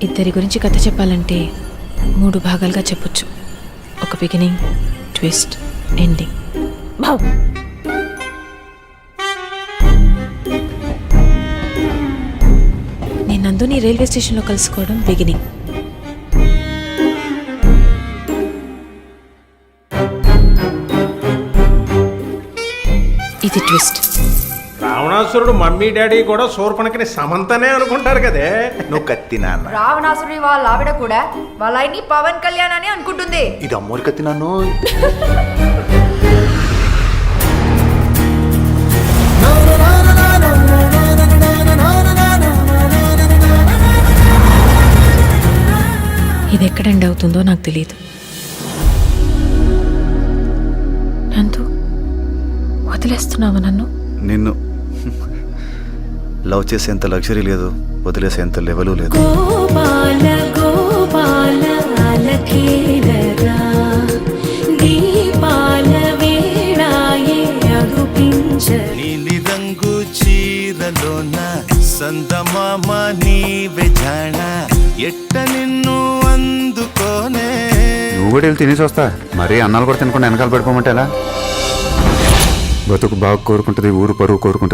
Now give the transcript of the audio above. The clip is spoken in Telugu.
ఇద్దరి గురించి కథ చెప్పాలంటే 3 భాగాలుగా చెప్పొచ్చు. ఒక బిగినింగ్, ట్విస్ట్, ఎండింగ్. నేను నందుని రైల్వే స్టేషన్లో కలుసుకోవడం బిగినింగ్. ఇది ట్విస్ట్. రావణాసురుడు మమ్మీ డాడీ కూడా శూర్పణఖని సమంతనే అనుకుంటారు కదే. నువ్వు కత్తి నాన్న. రావణాసుడి వాళ్ళ ఆవిడ కూడా వాళ్ళ ఆయన్ని పవన్ కళ్యాణ్ అని అనుకుంటుంది. ఇది అమ్మోరి కత్తి నన్ను. ఇది ఎక్కడ ఎండ్ అవుతుందో నాకు తెలియదు. నందు, వదిలేస్తున్నావా నన్ను? నిన్ను లవ్ చేసేంత లగ్జరీ లేదు, వదిలేసేంత లెవెలు లేదు. గోపాల గోపాల అలకేలరా దీపాల వేళాయే అగుపించ నీలి రంగు చీరలోన సందమామ నీవే జాణ ఎట్ట నిన్ను అందుకోనే. నువ్వు కూడా వెళ్ళి తినేసి వస్తా, మరీ అన్నాలు కూడా తినకుండా వెనకాల పడిపోమంటే ఎలా? బతుకు బాగా కోరుకుంటుంది, ఊరు పరువు కోరుకుంటుంది.